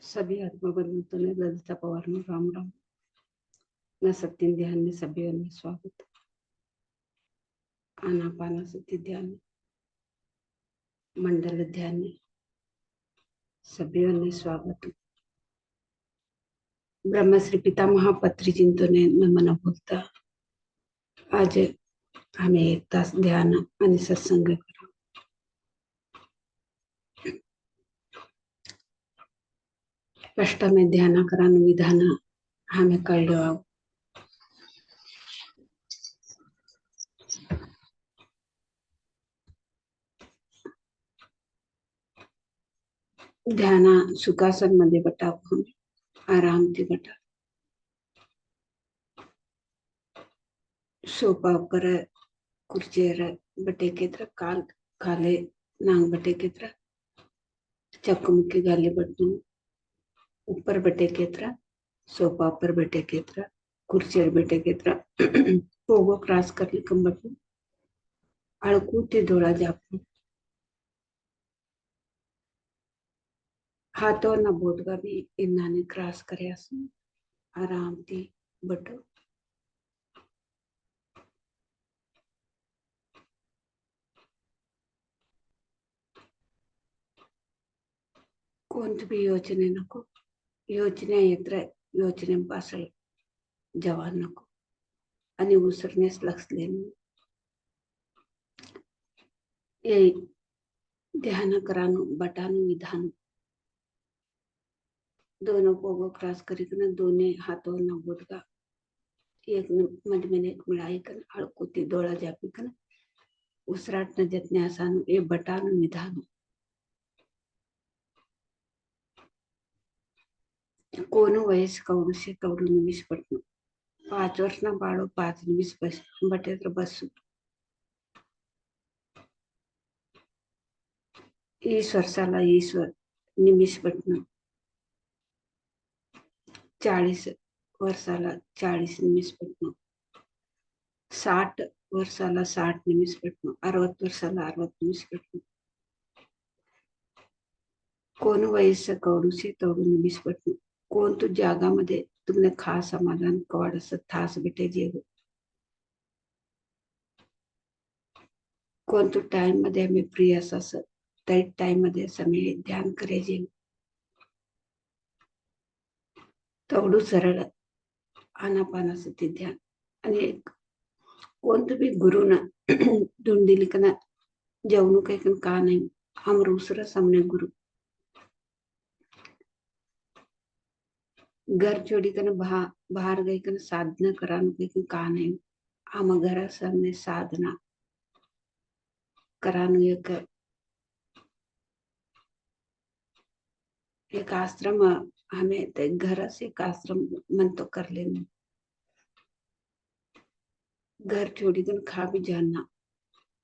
सभी आत्मबंधुओं ने ललिता पवार में राम राम न सत्य ध्यान में सभी में स्वागत। आनापाना सत्य ध्यान मंडल ध्यान में सभी में स्वागत। ब्रह्मश्री पितामह पत्री चिंतने में मन बोलता आज हमें एक तास ध्यान आणि सत्संग करा। कष्ट में ध्यान करा विधान हमें कळलं। ध्यान सुखासन मध्ये बटावून आराम थी बटा सोपा पर कुर्चेर बटे केत्र काल काले नांग बटे केत्र चकमुखी गाली बटन ऊपर बटे केत्र सोफा पर बैठे केत्र कुर्चेर बैठे केत्र पोगो क्रॉस करली कंबटन अळकू ते धोळा जापू हाथों न बोधगा भी इन्हाने क्रॉस करे असं आराम थी बटो। कोणती भी योचने नको योचने येत्र योचने पासळ जवान नको आणि उसरनेस लक्ष लेने ये ध्यान करानो बटानो विधान दोनों पोगो क्रॉस करी कन दोने हाथों न बोधगा एक मध में एक मिलाई कन अळकुती डोळा जापी कन उसराट न जतने आसान ये बटानो विधान कोनो वयस कौडसे कौडू निमिष पटनो 5 વર્ષના બાળો 5 નિમિષ બટે તો બસ 20 વર્ષાला 20 નિમિષ પટનો 40 વર્ષાला 40 નિમિષ પટનો 60 વર્ષાला 60 નિમિષ પટનો 60 વર્ષાला 60 નિમિષ પટનો कोण वयस कवडूसे तवडू निमिष पटनो कोण तू जागामध्ये तुमने खास समाधान कवाड असं थास बेटे जेव कोण तू टाइम मध्ये हमें प्रिय असं त्या टाइम मध्ये समय ध्यान करे जेव तवडू सरळ आनापानासती ध्यान आणि कोणतं बी गुरुना धुंडी लिखना जेवणू काही का नाही हम दूसरा सामने गुरु घर छोड़ी कर बाहर गई कर साधना कराने के का नहीं हम घर सामने साधना कराने एक आश्रम हमें ते घर से एक आश्रम मन तो कर लेना घर छोड़ी कर खा भी जानना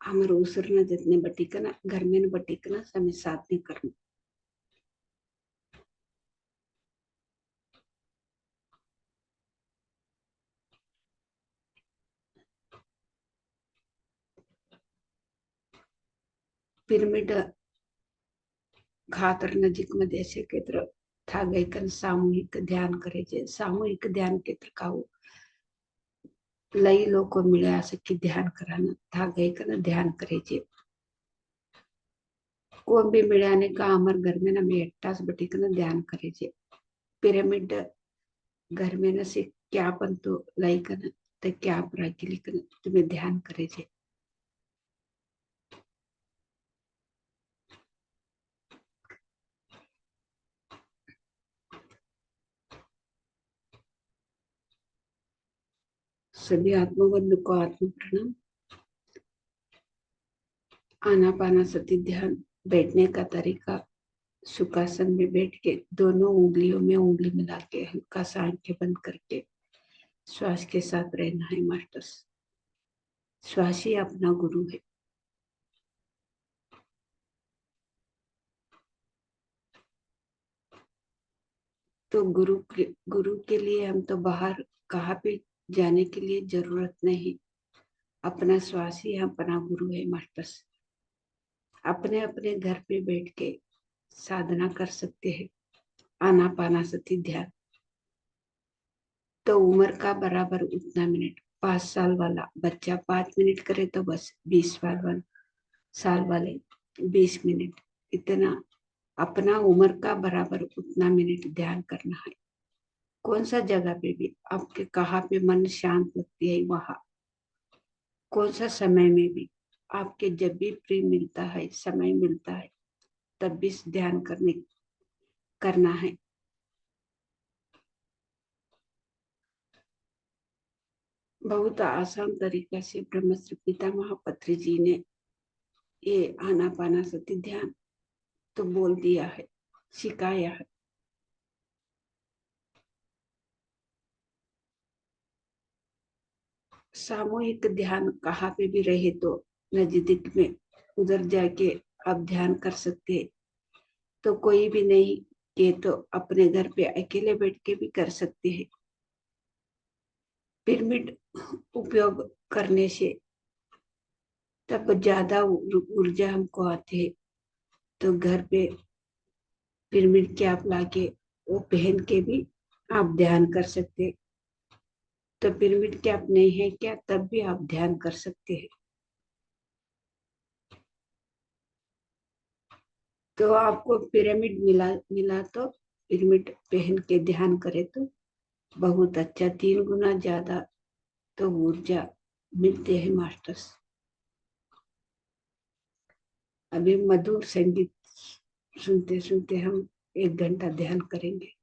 हमारे उसरना जितने बटिकना घर में न बटिकना समय साधना करना पिरामिड खातर नजीक मध्ये असे केत्र था गई कन सामूहिक ध्यान करायचे सामूहिक ध्यान केत्र खाऊ लई लोक मिले असं की ध्यान कराना था गई कन ध्यान करायचे कोण भी मिळाने का हमारे घर में ना मैं एकटास बैठी कन ध्यान करायचे पिरामिड घर में न से क्या पण तो लाई कन ते क्या राखी लिखन तुम्हें ध्यान करायचे सभी आत्मबंधु को आत्म प्रणाम। आनापानासती ध्यान बैठने का तरीका सुखासन में बैठ के दोनों उंगलियों में उंगली मिला के हल्का सा आंखें बंद करके श्वास के साथ रहना है मास्टर्स। श्वास ही अपना गुरु है। तो गुरु के लिए हम तो बाहर कहाँ पे जाने के लिए जरूरत नहीं, अपना श्वास ही अपना गुरु है मास्टर्स। अपने अपने घर पे बैठ के साधना कर सकते हैं। आनापानासती ध्यान। तो उम्र का बराबर उतना मिनट, 5 साल वाला बच्चा 5 मिनट करे तो बस 20 साल वाले 20 मिनट, इतना अपना उम्र का बराबर उतना मिनट ध्यान करना है। कौन सा जगह पे भी आपके कहाँ पे मन शांत लगती है वहां, कौन सा समय में भी आपके जब भी फ्री मिलता है, समय मिलता है, तब भी ध्यान करना है। बहुत आसान तरीका से ब्रह्मश्री पितामह पत्री जी ने ये आनापानासती ध्यान तो बोल दिया है, सिखाया है। सामूहिक ध्यान कहाँ पे भी रहे तो नजदीक में उधर जाके आप ध्यान कर सकते हैं। तो कोई भी नहीं के तो अपने घर पे अकेले बैठ के भी कर सकते हैं। पिरामिड उपयोग करने से तब ज्यादा ऊर्जा हमको आती है। तो घर पे पिरामिड कैप लाके वो पहन के भी आप ध्यान कर सकते हैं। तो पिरामिड कैप नहीं है क्या, तब भी आप ध्यान कर सकते हैं। तो आपको पिरामिड मिला मिला तो पिरामिड पहन के ध्यान करे तो बहुत अच्छा, 3 गुना ज्यादा तो ऊर्जा मिलते हैं मास्टर्स। अभी मधुर संगीत सुनते सुनते हम 1 घंटा ध्यान करेंगे।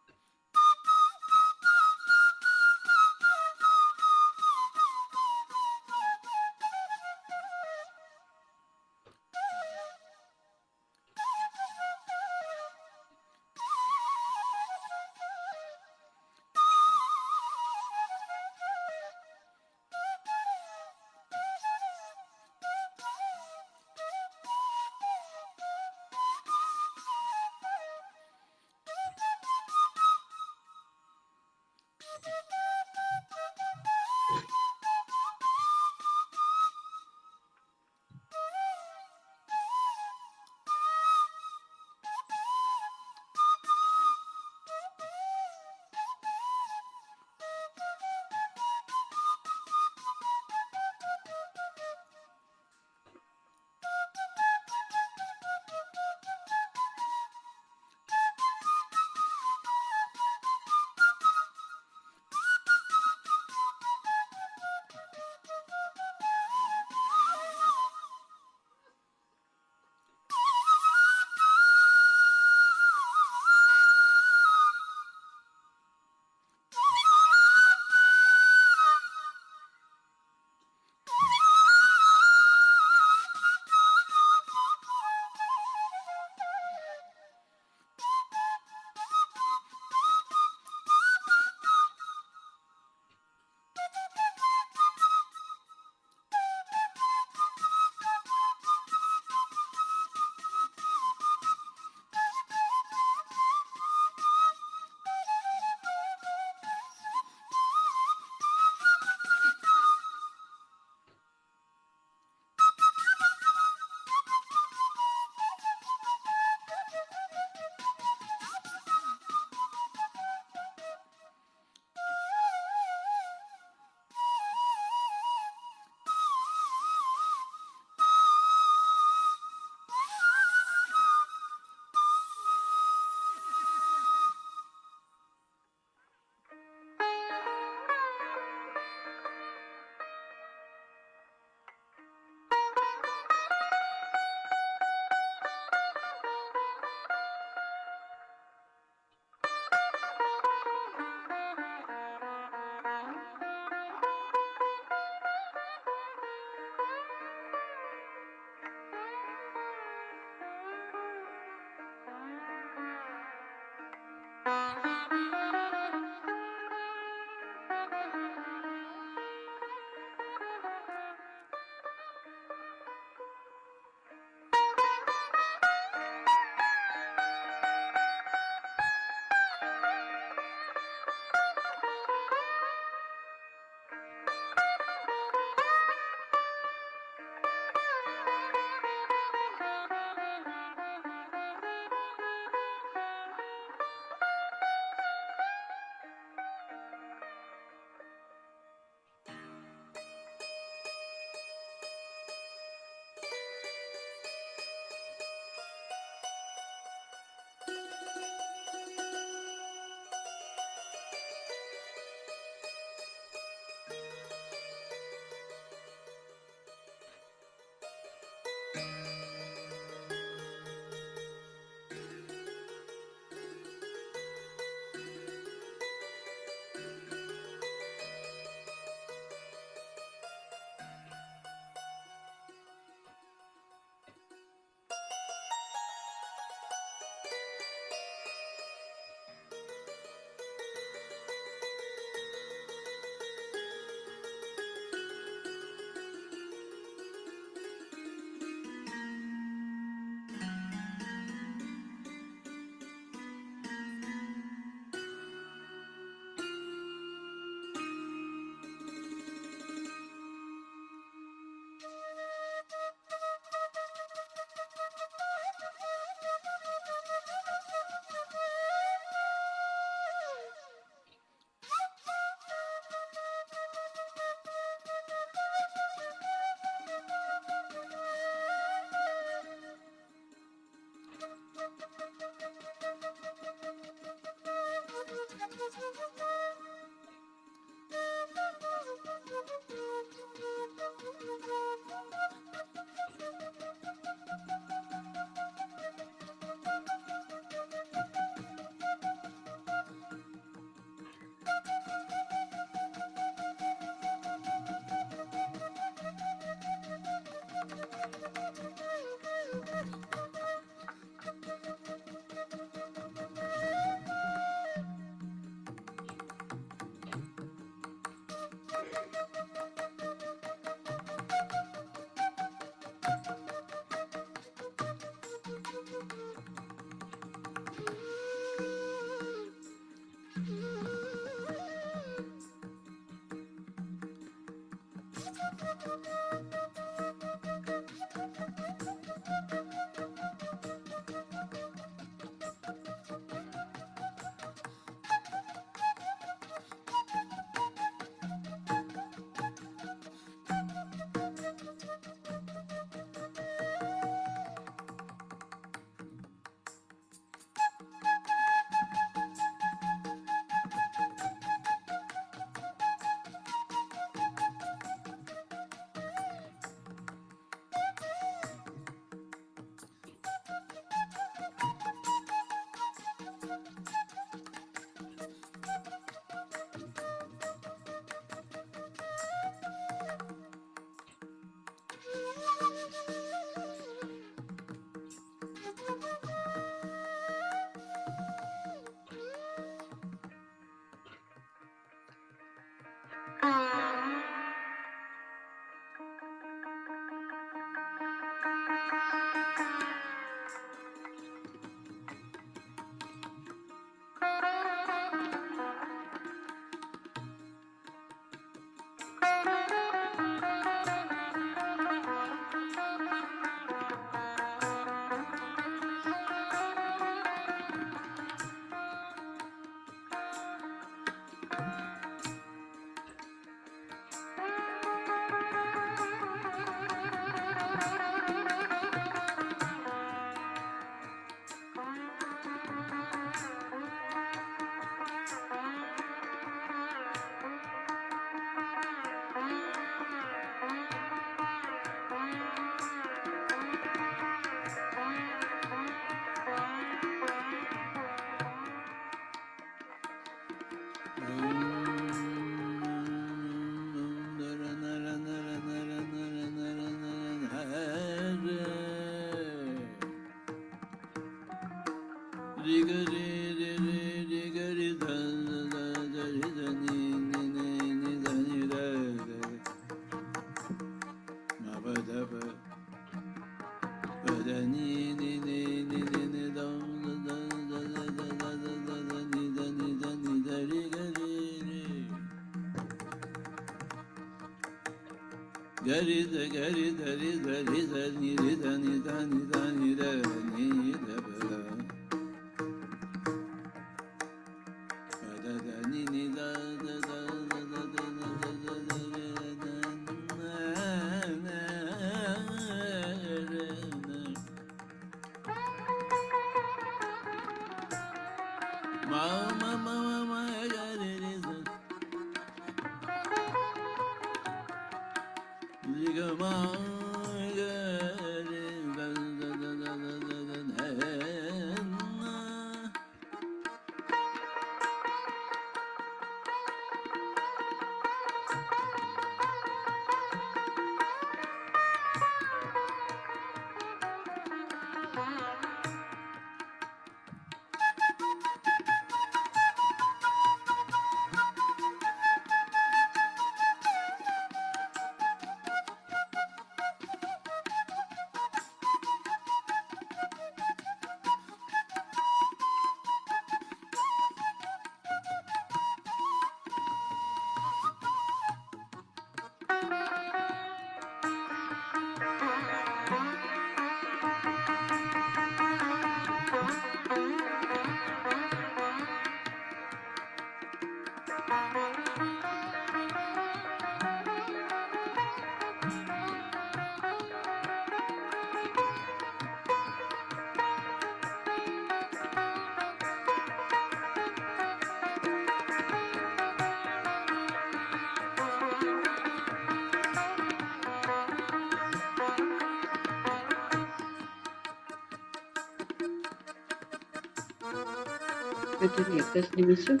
Peter Nimishu.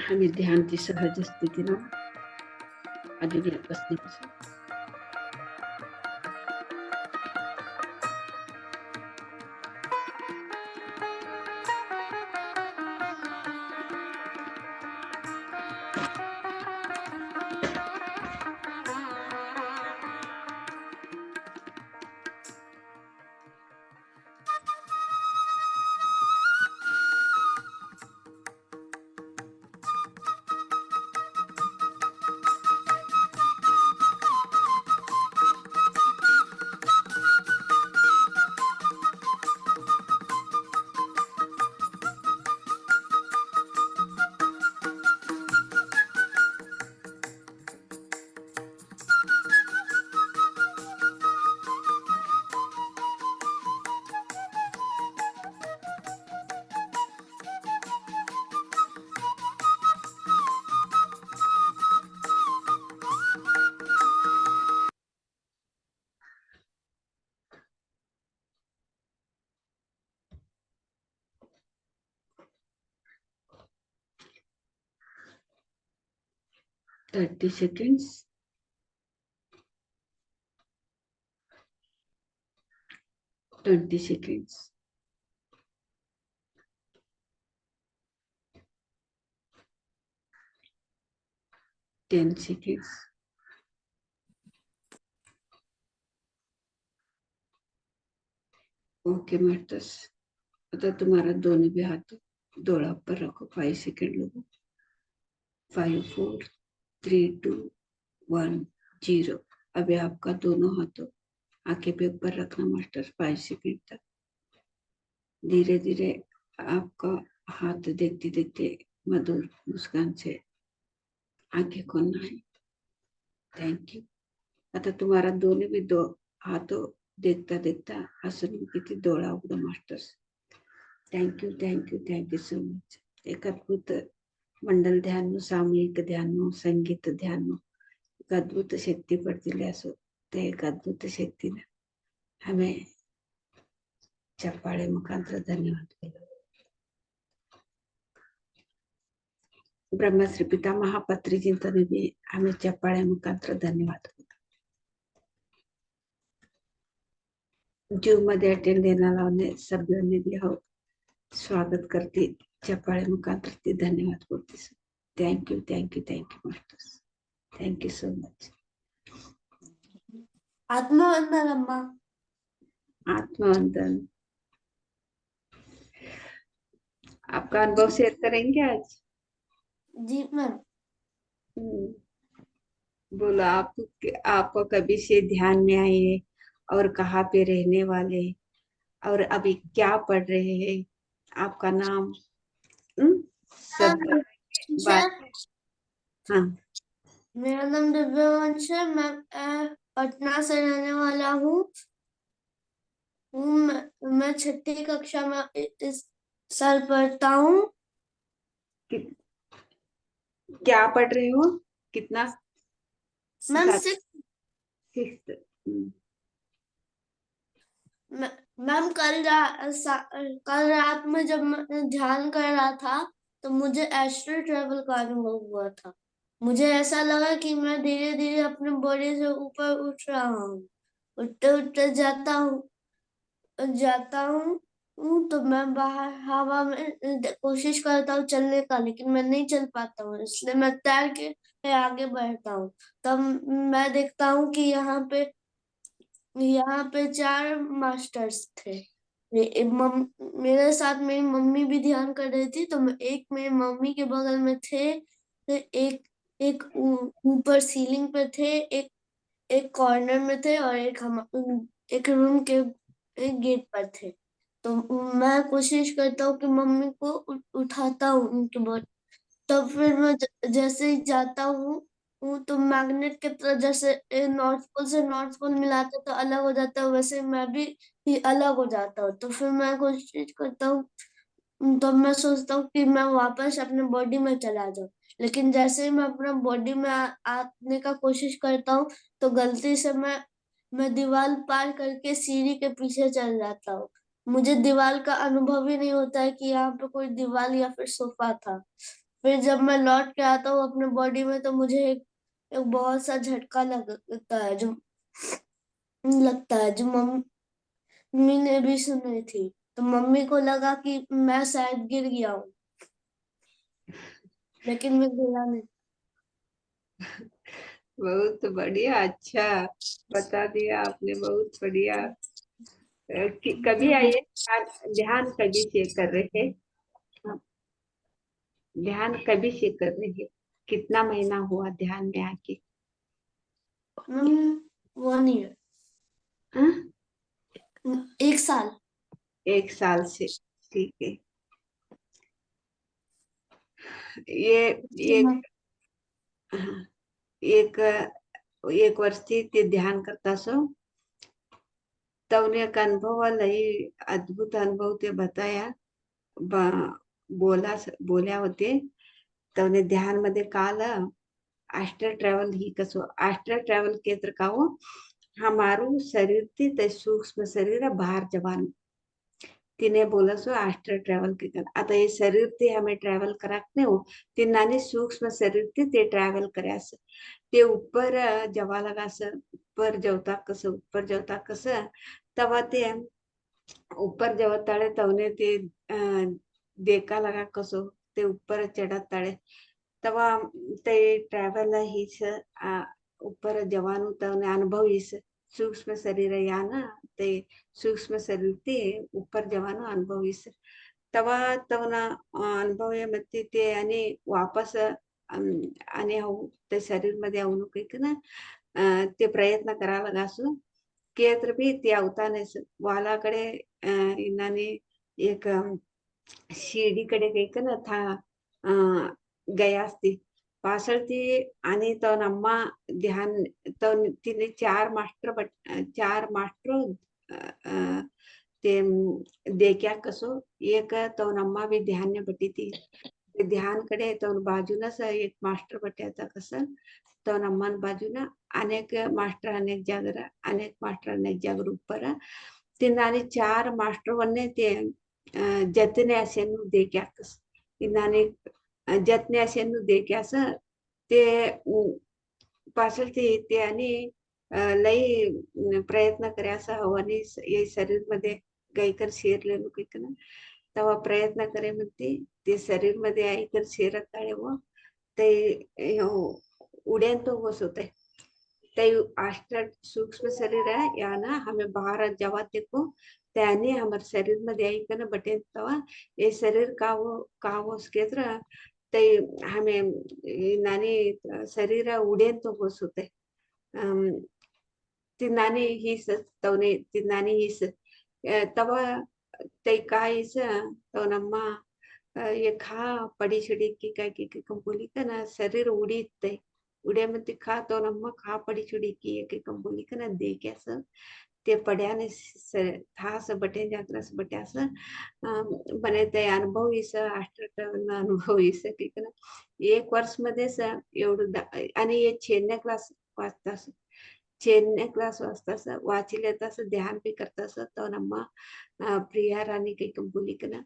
हमें ध्यानची सहज स्थिती ना आधी बसण्यापासून thirty seconds 20 seconds 10 seconds okay मार्टस आता तुम्हारा दोनों भी हाथ डोला पर रखो 5 सेकंड लोगो 5 4 3 2 1 0 अभी आपका दोनों हाथों आंखें पे ऊपर रखना मास्टर 5 सेकंड तक धीरे धीरे आपका हाथ देखते देखते मधुर मुस्कान से आंखें खोलना है थैंक यू आता तुम्हारा दोनों भी दो हाथों देखता देखता आसन किती डोळा उघडा masters thank you so much एक अद्भुत मंडल ध्यान सामूहिक ध्यान संगीत ध्यान एक अद्भुत शक्ति पडतील असो ते एक अद्भुत शक्तीने हमें चप्पाळे मुखांतर धन्यवाद केलं ब्रह्मश्री पिता महापत्री चिंतन भी हमें चप्पाळे मुखांतर धन्यवाद जूम मध्ये अटेंड देणाऱ्या सभ्यों भी हो स्वागत करते चप्पाळे मुखांतर ते धन्यवाद बोलते thank you masters thank you so much आत्मवंदन अम्मा आत्मवंदन आपका अनुभव शेयर करेंगे आज जी मैम बोलो आपको कभी से ध्यान में आए और कहाँ पे रहने वाले और अभी क्या पढ़ रहे हैं आपका नाम सब बात हाँ मेरा नाम दिव्यवंश है मैं पटना से रहने वाला हूँ मैं छठी कक्षा में इस साल पढ़ता हूँ क्या पढ़ रहे हो कितना मैम सिक्स्थ मैम कल रात में जब मैं ध्यान कर रहा था तो मुझे एस्ट्रल ट्रेवल का अनुभव हुआ था मुझे ऐसा लगा कि मैं धीरे धीरे अपने बॉडी से ऊपर उठ रहा हूँ उठते उठते जाता हूँ तो मैं बाहर हवा में कोशिश करता हूँ चलने का लेकिन मैं नहीं चल पाता हूँ इसलिए मैं तैर के आगे बढ़ता हूँ तब मैं देखता हूँ कि यहाँ पे 4 मास्टर्स थे मेरे साथ मेरी मम्मी भी ध्यान कर रही थी तो एक मेरी मम्मी के बगल में थे एक एक ऊपर सीलिंग पे थे एक कॉर्नर में थे और एक रूम के एक गेट पर थे तो मैं कोशिश करता हूँ कि मम्मी को उठाता हूँ उनके बोर्ड तब फिर मैं जैसे ही जाता हूँ तो मैग्नेट की तरह जैसे नॉर्थ पोल से नॉर्थ पोल मिलाते तो अलग हो जाता है वैसे मैं भी अलग हो जाता हूँ तो फिर मैं कोशिश करता हूँ तब मैं सोचता हूँ कि मैं वापस अपने बॉडी में चला जाऊं लेकिन जैसे ही मैं अपना बॉडी में आने का कोशिश करता हूँ तो गलती से मैं दीवार पार करके सीढ़ी के पीछे चल जाता हूँ मुझे दीवार का अनुभव ही नहीं होता है कि यहाँ पे कोई दीवार या फिर सोफा था फिर जब मैं लौट के आता हूँ अपने बॉडी में तो मुझे एक बहुत सा झटका लगता है जो मम्मी ने भी सुनी थी। तो मम्मी को लगा कि मैं शायद गिर गया हूँ, लेकिन मैं गिरा नहीं। बहुत बढ़िया, अच्छा बता दिया आपने, बहुत बढ़िया। कभी आइए, ध्यान कभी से कर रहे हैं? हाँ, ध्यान कभी से कर रहे हैं? कितना महीना हुआ ध्यान में आके? वो नहीं है, हाँ? 1 साल। 1 साल से, ठीक है। ये एक हाँ, एक एक वर्ष थी ते ध्यान करता सो, तब एक अनुभव लई अद्भुत अनुभव ते बताया, बोल्या होते. तवने ध्यान मध्ये काल आस्ट्रल ट्रॅव्हल ही कसो आस्ट्रल ट्रॅव्हल केत्र का हो, हमारू शरीर थी ते सूक्ष्म शरीर बाहर जवान तिने बोला सो आस्ट्रल ट्रॅव्हल के कर. आता हे शरीर ते हमें ट्रॅव्हल कराक नाही हो, तिनाने सूक्ष्म शरीर ते ट्रॅव्हल करायचं. ते ऊपर जेव्हा लगा असं ऊपर जेवता कसं तेव्हा ते ऊपर जेव्हा तळे तवने ते देखा लगा कसो ते ऊपर चढ़ा तळे तेव्हा ते ट्रॅव्हल हीच ऊपर जवानु तवने अनुभव हीच सूक्ष्म शरीर या ना, ते सूक्ष्म शरीर ते ऊपर जवानु अनुभव हीच तेव्हा तवना अनुभव ये मत्ती ते आणि वापस आणि ते शरीर मध्ये आवनु कैक ना ते प्रयत्न करायला लागासू केत्र भी ते अवतानेस वालाकडे इन्नाने एक शिडीकडे कैक ना था गया असती पासळती आणि तो नम्मा ध्यान तो तिने चार मास्टर ते देख्या कसो एक तो नम्मा भी ध्यान ने बटी थी ध्यान कडे तो बाजूलाच एक मास्टर बट्याचा कसं तो नम्मान बाजूला अनेक मास्टर अनेक मास्टर अनेक जागर ऊपर तिनाने 4 मास्टर वन्ने ते जतने असेनु देख्याकस तिनाने जतने असेनु देख्यास ते पाછળ ते आणि लई प्रयत्न કર્યા हवानी ये शरीर मध्ये गायकर शिरलेलो कैक ना तेव्हा प्रयत्न करे म्हणते ते शरीर मध्ये आईकर शिरत ताळे व ते उड्यान तो बस होते ते अष्ट सूक्ष्म शरीर है या ना हमें बाहर जवा देखो त्याने हमारे शरीर मध्ये आई कन बटे तवा ये शरीर का वो केत्र ते हमें नानी शरीर उडेन तो बस होते तिनानी हीस तवने तिनानी हीस तवा ते काहीस तो नम्मा ये खा पडी छडी की काय की कंपोली का ना शरीर उडीत ते उड्या मध्ये खा तो नम्मा खा पडी छडी की एक कंपोली का ना देख्यास ते पड्याने थास बटे जात्रास बट्यास बने ते अनुभव इस अष्टटन अनुभव इस की ना 1 वर्ष मध्येच एवढं आणि हे छेन्या क्लास वाचतास छेन्या क्लास वाचतास वाचिले तास ध्यान भी करतास तो नम्मा प्रिया रानी काही कंपोली का ना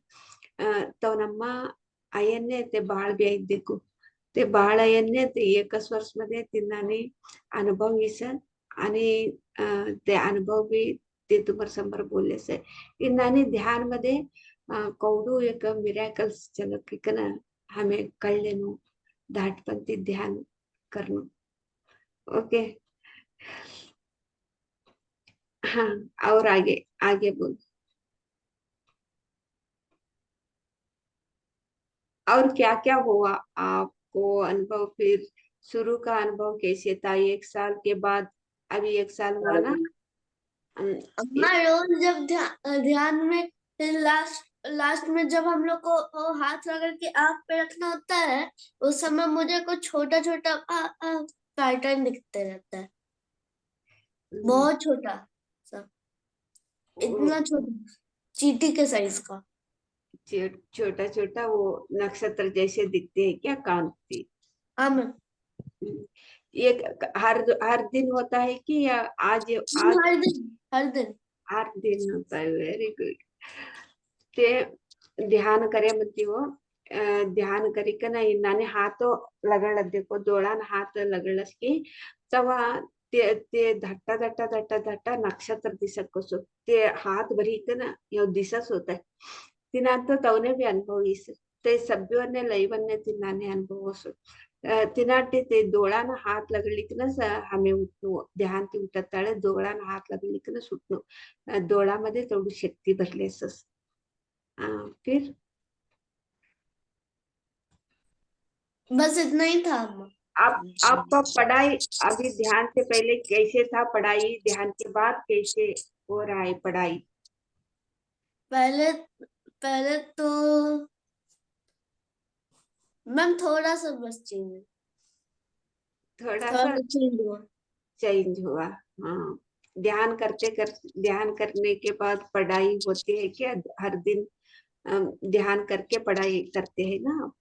तो नम्मा आयन्ने ते बाळ बी देखू ते बाळ आयन्ने ते 1 वर्ष मध्ये तिनाने अनुभव इस आणि ते अनुभव भी ते तुम्हारे संबर बोलले से इन्नाने ध्यान मध्ये कौडू एक मिराकल्स चलक की ना हमें कळ लेनु धाटपंथी ध्यान करनो. ओके हाँ, और आगे आगे बोल. और क्या क्या हुआ आपको अनुभव, फिर शुरू का अनुभव कैसे था 1 साल के बाद? अभी 1 साल हुआ ना. मैं रोज जब ध्यान में लास्ट लास्ट में जब हम लोग को हाथ रगड़ के आँख पे रखना होता है उस समय मुझे कुछ छोटा छोटा पैटर्न दिखते रहता है, बहुत छोटा सा, इतना छोटा चींटी के साइज का. छोटा छोटा वो नक्षत्र जैसे दिखते हैं क्या कांति? हाँ मैम, एक हर दिन होता है कि या आज आज हर दिन. हर दिन होता है. Very good. ते ध्यान करे म्हणते हो ध्यान करिकन इन्नाने हाथ लगड़को दोळान हाथ लगड़की तवा ते धट्टा धट्टा धट्टा धट्टा नक्षत्र दिसत कसो ते हाथ भरीकन यो दिसस होता तिनात तवने भी अनुभव इस ते सभ्यवन्ने लईवन्ने तिनाने अनुभव असो तिनाटे ते दोळान हाथ लगड़लिकनस हमें उठनो ध्यान ती उठताळे दोळान हाथ लगड़लिकनस उठनो दोळामध्ये तेवढी शक्ती भरली असस फिर बस इतना ही था अम्मा। आपका पढ़ाई अभी ध्यान से पहले कैसे था पढ़ाई ध्यान के बाद कैसे हो रहा है पढ़ाई पहले पहले तो मैम थोड़ा सा बस चेंज थोड़ा थोड़ा सा सा चेंज हुआ। चेंज हुआ हाँ ध्यान करने के बाद पढ़ाई होती है क्या हर दिन ध्यान करके पढ़ाई करते हैं ना आप?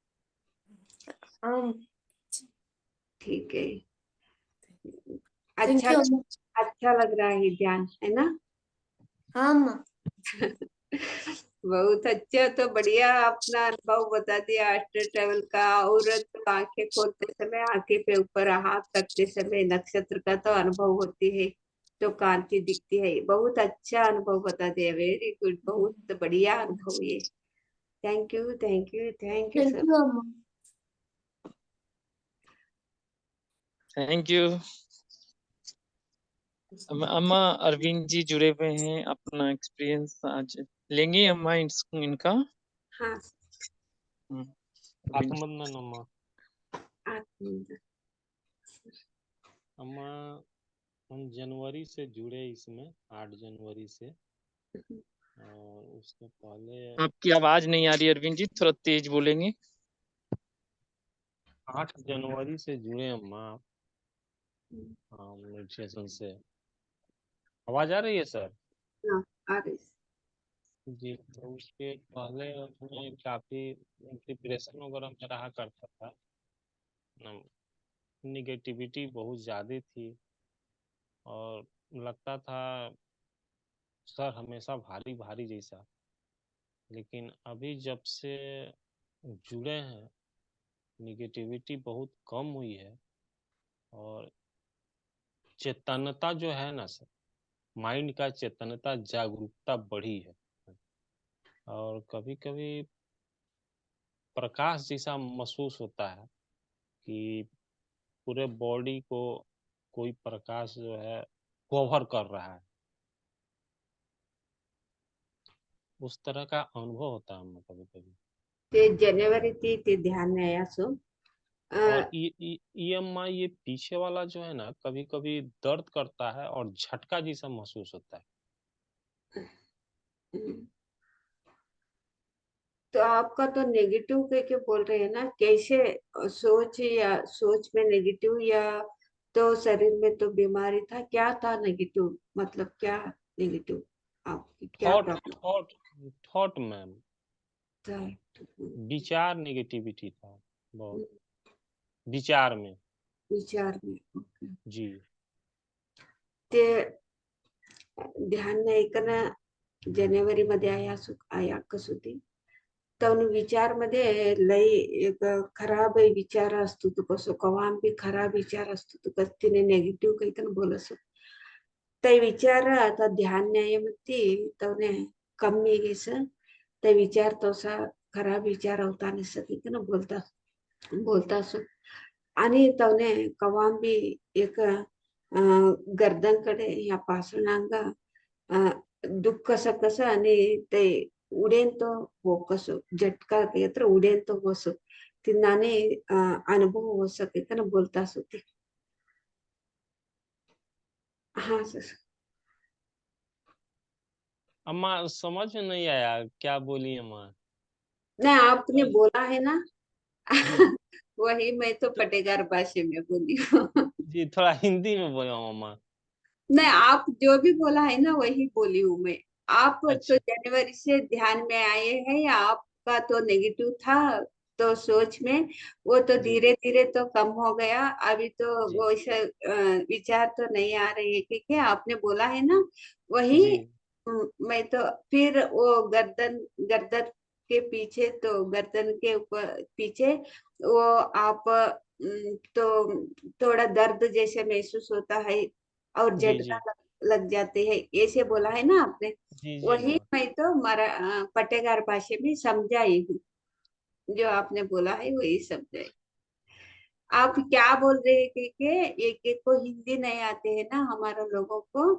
हाँ ठीक है थैंक अच्छा यू अम्मा। अच्छा लग रहा है ध्यान है ना हाँ अम्मा। बहुत अच्छा तो बढ़िया अपना अनुभव बता दिया आफ्टर ट्रेवल का और तो आंखें खोलते समय आंखें पे ऊपर हाथ रखते समय नक्षत्र का तो अनुभव होती है तो कांति दिखती है बहुत अच्छा अनुभव बता दिया वेरी गुड बहुत बढ़िया अनुभव ये thank you thank you thank you thank sir you Amma. Thank you. Amma Arvind जी जुड़े हुए हैं अपना एक्सपीरियंस आज लेंगे अम्मा इनका हाँ आत्मबंधन अम्मा आत्मबंधन अम्मा हम जनवरी से जुड़े इसमें 8 जनवरी से और उसके पहले आपकी आवाज नहीं आ रही अरविंद जी थोड़ा तेज बोलेंगे 8 जनवरी से जुड़े अम्मा हाँ मेडिटेशन से आवाज आ रही है सर हाँ आ रही जी तो उसके पहले मैं काफी डिप्रेशन वगैरह में रहा करता था निगेटिविटी बहुत ज्यादा थी और लगता था सर हमेशा भारी भारी जैसा लेकिन अभी जब से जुड़े हैं निगेटिविटी बहुत कम हुई है और चेतनता जो है ना सर माइंड का चेतनता जागरूकता बढ़ी है और कभी कभी प्रकाश जैसा महसूस होता है कि पूरे बॉडी को कोई प्रकाश जो है कवर कर रहा है उस तरह का अनुभव होता है हमें कभी कभी ते जनवरी ते ध्यान में आया सो और EMI ये पीछे वाला जो है ना कभी कभी दर्द करता है और झटका जैसा महसूस होता है तो आपका तो नेगेटिव के बोल रहे हैं ना कैसे सोच या सोच में नेगेटिव या तो शरीर में तो बीमारी था क्या था नेगेटिव मतलब क्या नेगेटिव आपकी क्या thought problem thought thought ma'am था विचार नेगेटिविटी था बहुत विचार में विचार में ओके जी ते ध्यान नाही करना जानेवारी मध्ये आया कसोटी तर विचार मध्ये लय एक खराब विचार असतो तो कसो कवाम भी खराब विचार असतो तो कस तिने नेगेटिव्ह काही तर बोलस ते विचार आता ध्यान न्यायमध्ये तवने कमी गेस ते विचार तसा खराब विचार होता नसत ना बोलता असो आणि तवने कवाम भी एक गर्दनकडे या पासून दुःख कसं कसं आणि ते उडेन तो हो कसो झटका येत्र उडेन तो होसो तिनाने अनुभव हो सके ना बोलता होते हाँ सर अम्मा समझ में नहीं आया क्या बोली अम्मा नहीं आपने बोला है ना जी वही मैं तो पटेगार भाषा में बोली हूँ जी थोड़ा हिंदी में बोला हूँ अम्मा नहीं आप जो भी बोला है ना वही बोली हूँ मैं आप तो अच्छा जनवरी से ध्यान में आए हैं या आपका तो नेगेटिव था तो सोच में वो तो जी धीरे धीरे तो कम हो गया अभी तो जी वो ऐसे विचार तो नहीं आ रहे है ठीक है आपने बोला है ना वही जी मैं तो फिर वो गर्दन गर्दन के पीछे, तो गर्दन के ऊपर पीछे वो आप तो थोड़ा दर्द जैसे महसूस होता है और जी झटका जी लग जाते हैं, ऐसे बोला है ना आपने। जी जी वही अम्मा। मैं तो पटेगार भाषा में समझाई हूँ, जो आपने बोला है वही समझाई। आप क्या बोल रहे हैं कि एक एक को हिंदी नहीं आते हैं ना हमारे लोगों को,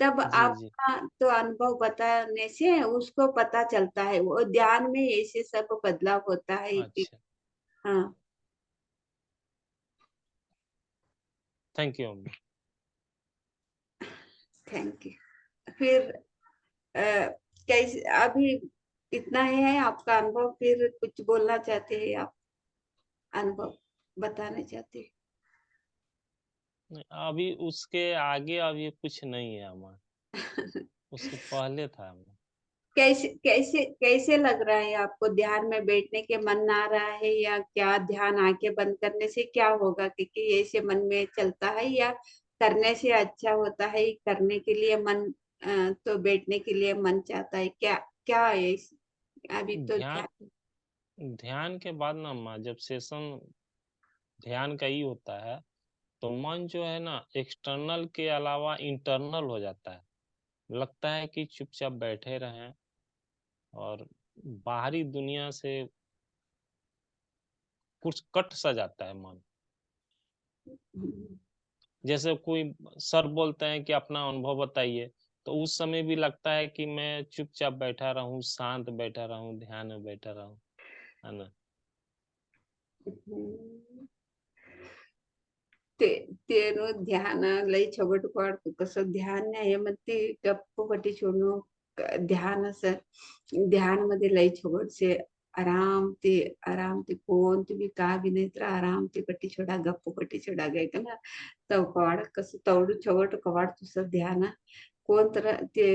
तब जी जी आपका तो अनुभव बताने से उसको पता चलता है, वो ध्यान में ऐसे सब बदलाव होता है कि अच्छा, हाँ। Thank you Amma. Thank you. फिर कैसे अभी इतना ही है आपका अनुभव, फिर कुछ बोलना चाहते हैं आप, अनुभव बताना चाहते हैं? नहीं, अभी उसके आगे अभी कुछ नहीं है अम्मा, उसके पहले था अम्मा। कैसे कैसे कैसे लग रहा है आपको? ध्यान में बैठने के मन ना रहा है या क्या? ध्यान आंखें बंद करने से क्या होगा, क्योंकि ऐसे मन में चलता है, या करने से अच्छा होता है? करने के लिए मन तो बैठने के लिए मन चाहता है, क्या क्या है अभी तो ध्यान ध्यान। ध्यान के बाद ना अम्मा, जब सेशन ध्यान का ही होता है, तो मन जो है ना एक्सटर्नल के अलावा इंटरनल हो जाता है। लगता है कि चुपचाप बैठे रहें और बाहरी दुनिया से कुछ कट सा जाता है मन। जैसे कोई सर बोलते हैं कि अपना अनुभव बताइए, तो उस समय भी लगता है कि मैं चुपचाप बैठा रहूं, शांत बैठा रहूं, ध्यान में बैठा रहूं, है ना। हम्म. ते तेनु ध्यान लई छबट पाडतो, कसं ध्यान नाही म्हणते गप्प पटी सोडून ध्यान असं ध्यान मध्ये लई छबट से आराम ते कोण तुम्ही का भी नहीं तरह आराम ते पट्टी छोड़ा गप्प पट्टी छोड़ा गए का ना, तव कवाड कसं तवडू छबट कवाड तुझं ध्यान कोण तर ते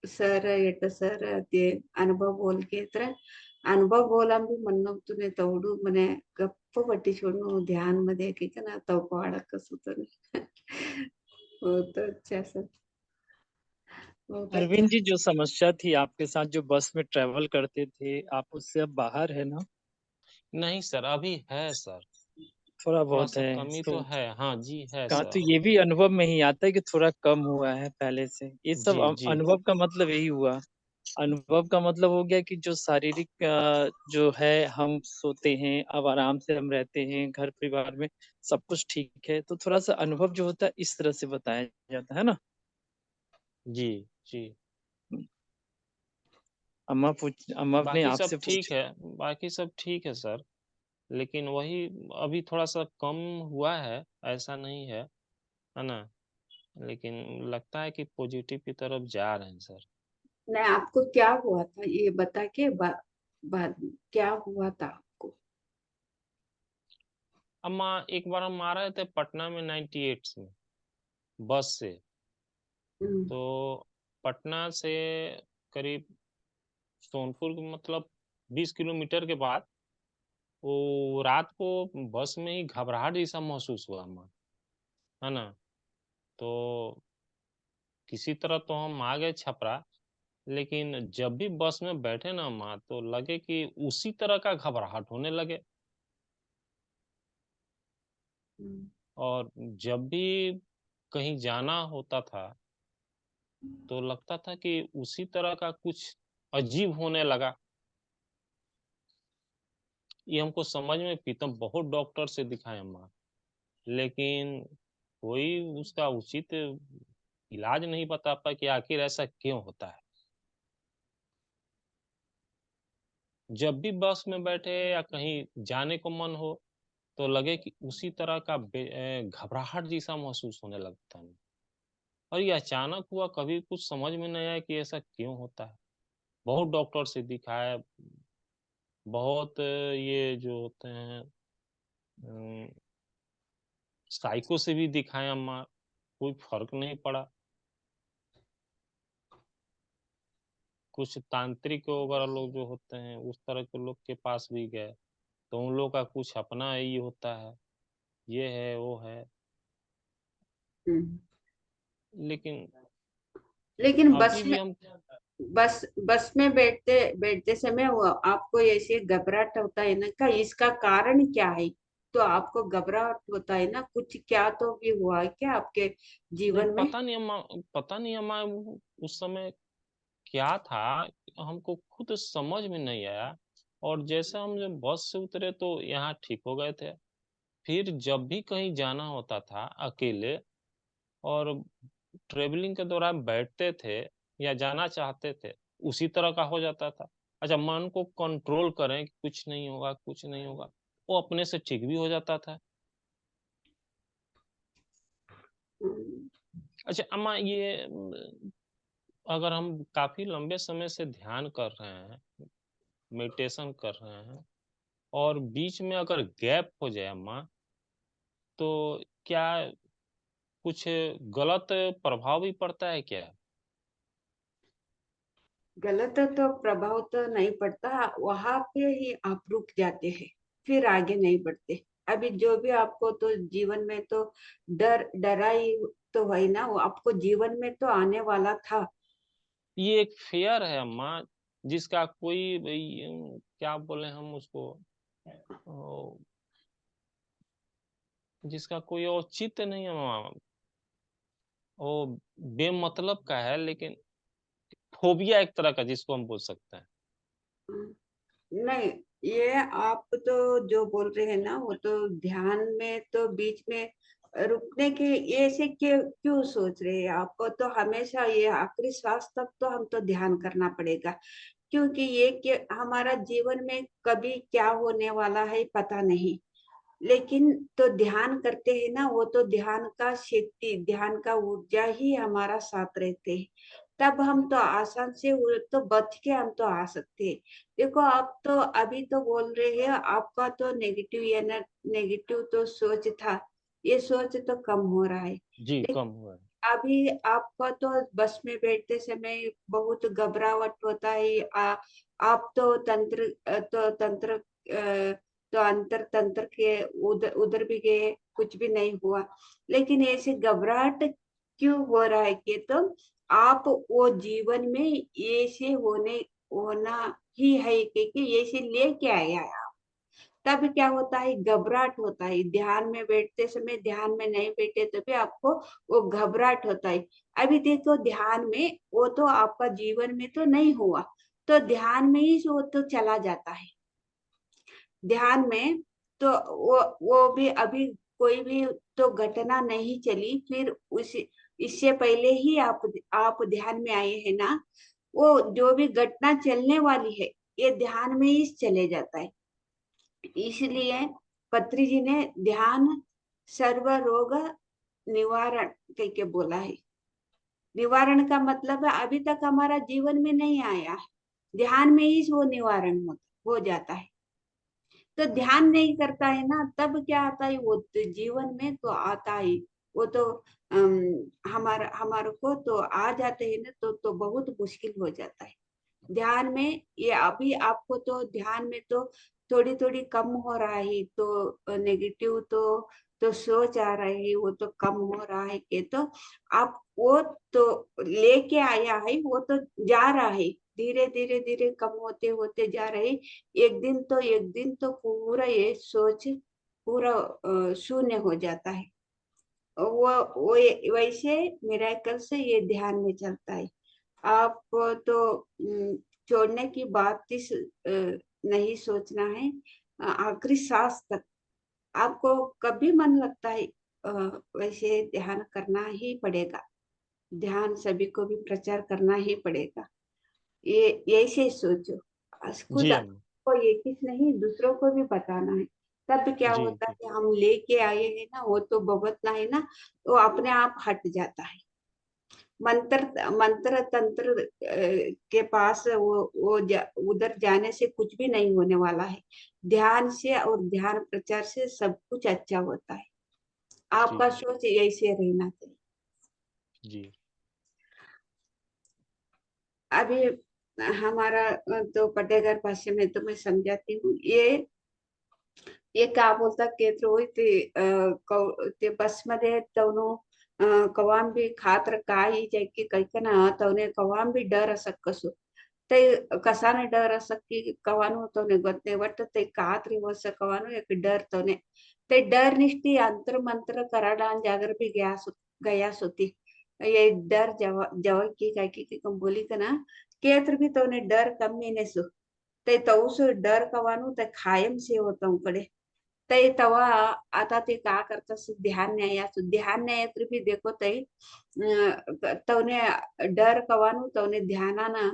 सर येत सर ते अनुभव बोल के तर अनुभव बोला भी म्हणणं तुम्ही तवडू म्हणे गप्प पट्टी छोड़ू ध्यान मध्ये की ना तव कवाड कसं तर बहुत अच्छा सर, बहुत अच्छा। अरविंद जी, जो समस्या थी आपके साथ, जो बस में ट्रेवल करते थे आप, उससे अब बाहर है ना? नहीं सर, अभी है सर, थोड़ा थोड़ा बहुत सा है कमी तो तो? है। हाँ जी, है कहा तो सर। ये भी अनुभव में ही आता है कि थोड़ा कम हुआ है पहले से। ये सब जी जी अनुभव का मतलब यही हुआ। अनुभव का मतलब हो गया कि जो शारीरिक जो है, हम सोते हैं, अब आराम से हम रहते हैं, घर परिवार में सब कुछ ठीक है, तो थोड़ा सा अनुभव जो होता है इस तरह से बताया जाता है ना। जी जी। अम्मा ने बाकी सब आपसे ठीक पूछ। है, बाकी सब ठीक है सर। लेकिन वही अभी थोड़ा सा कम हुआ है, ऐसा नहीं है ना। लेकिन लगता है कि पॉजिटिव की तरफ जा रहे हैं सर। नहीं, आपको क्या हुआ था ये बता के बाद में क्या हुआ था आपको? अम्मा, एक बार हम आ रहे थे पटना में 98 में बस से। हम्म, तो पटना से करीब सोनपुर के मतलब 20 किलोमीटर के बाद वो रात को बस में ही घबराहट जैसा महसूस हुआ अम्मा, है ना। तो किसी तरह तो हम आ गए छपरा। लेकिन जब भी बस में बैठे ना अम्मा, तो लगे कि उसी तरह का घबराहट होने लगे। हम्म, और जब भी कहीं जाना होता था, तो लगता था कि उसी तरह का कुछ अजीब होने लगा। ये हमको समझ में पीतम बहुत डॉक्टर से दिखाए अम्मा, लेकिन कोई उसका उचित इलाज नहीं बता पाया कि आखिर ऐसा क्यों होता है। जब भी बस में बैठे या कहीं जाने को मन हो, तो लगे कि उसी तरह का घबराहट जैसा महसूस होने लगता है। और ये अचानक हुआ, कभी कुछ समझ में नहीं आया कि ऐसा क्यों होता है। बहुत डॉक्टर से दिखाया, बहुत ये जो होते हैं साइको से भी दिखाया अम्मा, कोई फर्क नहीं पड़ा। कुछ तांत्रिक वगैरह लोग जो होते हैं उस तरह के लोग के पास भी गए, तो उन लोग का कुछ अपना ही होता है, ये है वो है। हम्म। लेकिन लेकिन बस अभी भी में हम बस बस में बैठते बैठते समय वो आपको ऐसे घबराहट होता है ना, का इसका कारण क्या है? तो आपको घबराहट होता है ना, कुछ क्या तो भी हुआ है क्या आपके नहीं, जीवन में? पता नहीं अम्मा, उस समय क्या था, हमको खुद समझ में नहीं आया। और जैसे हम जब बस से उतरे तो यहाँ ठीक हो गए थे। फिर जब भी कहीं जाना होता था अकेले, और ट्रेवलिंग के दौरान बैठते थे या जाना चाहते थे, उसी तरह का हो जाता था। अच्छा, मन को कंट्रोल करें कि कुछ नहीं होगा, कुछ नहीं होगा, वो अपने से ठीक भी हो जाता था। हम्म, अच्छा अम्मा, ये अगर हम काफी लंबे समय से ध्यान कर रहे हैं, मेडिटेशन कर रहे हैं, और बीच में अगर गैप हो जाए अम्मा, तो क्या कुछ गलत प्रभाव भी पड़ता है क्या? गलत तो प्रभाव तो नहीं पड़ता, वहां पे ही आप रुक जाते हैं, फिर आगे नहीं बढ़ते। अभी जो भी आपको तो जीवन में तो डरा ही तो है ना, वो आपको जीवन में तो आने वाला था। ये एक फेयर है अम्मा, जिसका कोई क्या बोले हम उसको, ओ, जिसका कोई औचित्य नहीं है अम्मा। वो बेमतलब का है, लेकिन फोबिया एक तरह का जिसको हम बोल सकते हैं। नहीं, ये आप तो जो बोल रहे हैं ना, वो तो ध्यान में तो बीच में रुकने के ऐसे क्यों क्यों सोच रहे हैं? आपको तो हमेशा ये आखिरी श्वास तक तो हम तो ध्यान करना पड़ेगा, क्योंकि ये कि हमारा जीवन में कभी क्या होने वाला है पता नहीं। लेकिन तो ध्यान करते हैं ना, वो तो ध्यान का शक्ति, ध्यान का ऊर्जा ही हमारा साथ रहते हैं। तब हम तो आसान से वो तो बच के हम तो आ सकते हैं। देखो, आप तो अभी तो बोल रहे हैं आपका तो नेगेटिव या नेगेटिव तो सोच था, ये सोच तो कम हो रहा है। जी, लेकिन कम हुआ है। अभी आपका तो बस में बैठते समय बहुत घबराहट होता है। आप तो तंत्र तो अंतर तंत्र के उधर उधर भी गए, कुछ भी नहीं हुआ। लेकिन ऐसे घबराहट क्यों हो रहा है कि तो आप वो जीवन में ऐसे होना ही है कि ऐसे लेके आया है। तब क्या होता है, घबराहट होता है। ध्यान में बैठते समय, ध्यान में नहीं बैठे तो भी आपको वो घबराहट होता है। अभी देखो, ध्यान में वो तो आपका जीवन में तो नहीं हुआ, तो ध्यान में ही वो तो चला जाता है। ध्यान में तो वो भी अभी कोई भी तो घटना नहीं चली, फिर उस इससे पहले ही आप ध्यान में आए हैं ना, वो जो भी घटना चलने वाली है, ये ध्यान में ही चले जाता है। इसलिए पत्री जी ने ध्यान सर्व रोग निवारण कह के बोला है। निवारण का मतलब है अभी तक हमारा जीवन में नहीं आया है, ध्यान में ही वो निवारण हो जाता है। तो ध्यान नहीं करता है ना, तब क्या आता है, वो तो जीवन में तो आता है। वो तो हमारा हमारे को तो आ जाते हैं ना, तो बहुत मुश्किल हो जाता है। ध्यान में ये अभी आपको तो ध्यान में तो थोड़ी थोड़ी कम हो रहा है, तो नेगेटिव तो सोच आ रहा है, वो तो कम हो रहा है कि तो आप वो तो लेके आया है, वो तो जा रहा है, धीरे धीरे धीरे कम होते होते जा रहे। एक दिन तो पूरा ये सोच पूरा शून्य हो जाता है। वो वैसे मिराकल से ये ध्यान में चलता है। आप तो छोड़ने की बात नहीं सोचना है। आखिरी सांस तक आपको कभी मन लगता है वैसे ध्यान करना ही पड़ेगा। ध्यान सभी को भी प्रचार करना ही पड़ेगा। ये ऐसे सोचो, खुद जी अम्मा। को ये किस नहीं, दूसरों को भी बताना है। तब क्या जी होता जी। है, हम लेके आए हैं ना, वो तो भुगतना है ना, वो अपने आप हट जाता है। मंत्र तंत्र के पास उधर जाने से कुछ भी नहीं होने वाला है। ध्यान से और ध्यान प्रचार से सब कुछ अच्छा होता है। जी आपका सोच ऐसे रहना चाहिए। जी। अभी हमारा तो पटेगर भाषा में तो मैं समझाती हूँ, ये क्या बोलता केत्र होई ते ते बस मध्ये तवनो कवाम भी खातर काही जायकी कैकना तवने कवाम भी डर असक कसो ते कसाने डर असक की कवानु तवने गते वट ते कात्री वस कवानु एक डर तवने ते डर निष्ठी अंतर मंत्र कराडान जागर भी गया सोती ये डर जवा जवा की काय की कम बोली कना केत्र भी तवने डर कम मीने सो ते तवस डर कवानु ते खायम से होता कडे ते तवा आता ते का करतात ध्यान न्यायाच ध्यान न्यायात्र भी देखो ते तवने डर कवानु तवने ध्यानाना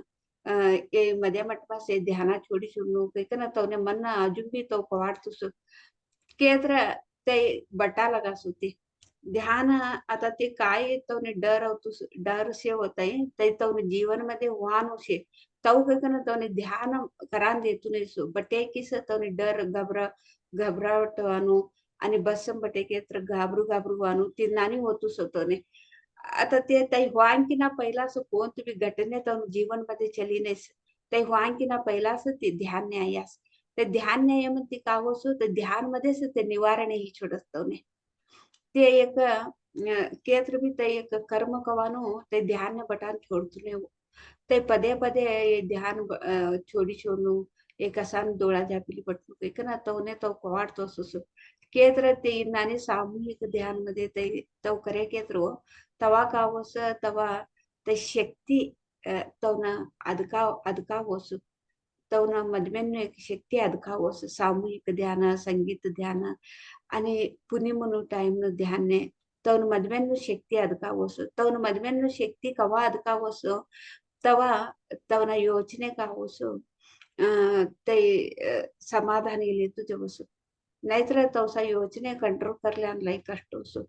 ए मध्ये मटपा से ध्याना छोड़ी छोड़नो कना तवने मन अजून भी तो पवाड तुस केत्र ते बटा लगा सुती ध्यान आता ते काय तवने डर होतुस डर से होतय ते तवने जीवन मध्ये वाहन शे तव कना तवने ध्यान करान देतु नाही सो बटे किस तवने डर घबरावट वानु आणि बसम बटे केत्र घाबरू घाबरू वानु ती नानी होतु सतोने आता ते तई वान की ना पहिला सो कोण तुम्ही घटने तर जीवन मध्ये चली नाही ते वान की ना पहिला सो ते ध्यान न्यायास ते ध्यान न्याय मध्ये का होसो ते ध्यान मध्येच ते निवारण ही छोडस्तवने ते एक केत्र भी ते एक कर्म कवानो ते ध्यान बटान छोड़तुने ते पदे पदे ये ध्यान छोड़ी छोड़नु एक आसान डोळा झापिली पटनु एक ना तवने तो वाढतो सुसु केत्र ते नानी सामूहिक ध्यान मध्ये ते तव करे केत्रो तवा कावस तवा ते शक्ती तवना अदका होसु तवना मधमेन एक शक्ती अदका होसु सामूहिक ध्यान संगीत ध्यान आणि पुणे म्हणून टाइम न ध्यान ने तवन मधमेन शक्ती अदका होसु तवन मधमेन शक्ती कवा अदका होसु तवा तवना योचने का होसु ते समाधान इले तुझे वसु नाहीतर तवसा योचने कंट्रोल करल्यान लई कष्ट होसु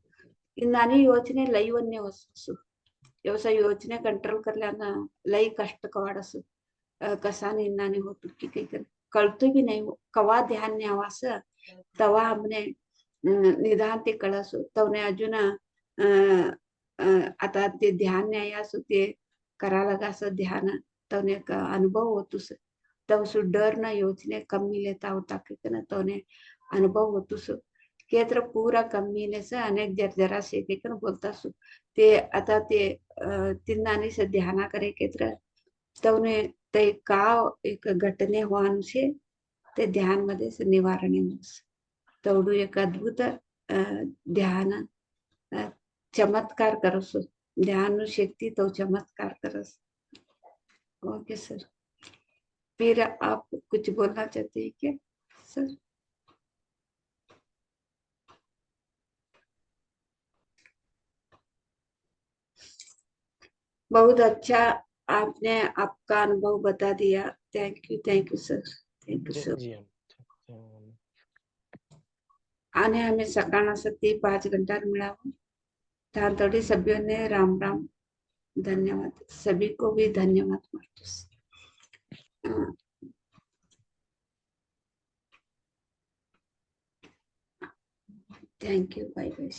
इनानी योचने लई वन्य वसु व्यवसाय योचने कंट्रोल करल्यान लई कष्ट कवाडसु कसाने इनानी होतु की काही कळतो भी नाही कवा ध्यान न्यावास तवा हमने निदान ते कळसु तवने अजून आता ते ध्यान न्यायासु ते करा लगास ध्यान तवने का अनुभव होतुस तवसु डर न योचने कमी लेता होता कि तवने अनुभव होतुस केत्र पूरा कमीने से अनेक जरा से देखन बोलता सु ते आता ते तिन्नानी से ध्याना करे केत्र तवने ते का एक घटने होवानुसे ते ध्यान मध्ये से निवारणे तवडू एक अद्भुत ध्यान चमत्कार करसो ध्यान शक्ति तो चमत्कार करस ओके सर फिर आप कुछ बोलना चाहते हैं क्या सर बहुत अच्छा आपने आपका अनुभव बता दिया thank you sir thank you sir आने हमें सकाळ सती 5 घंटा मिळावं त्यातोड़ी सभी ने राम राम धन्यवाद सभी को भी धन्यवाद थैंक यू बाय बाय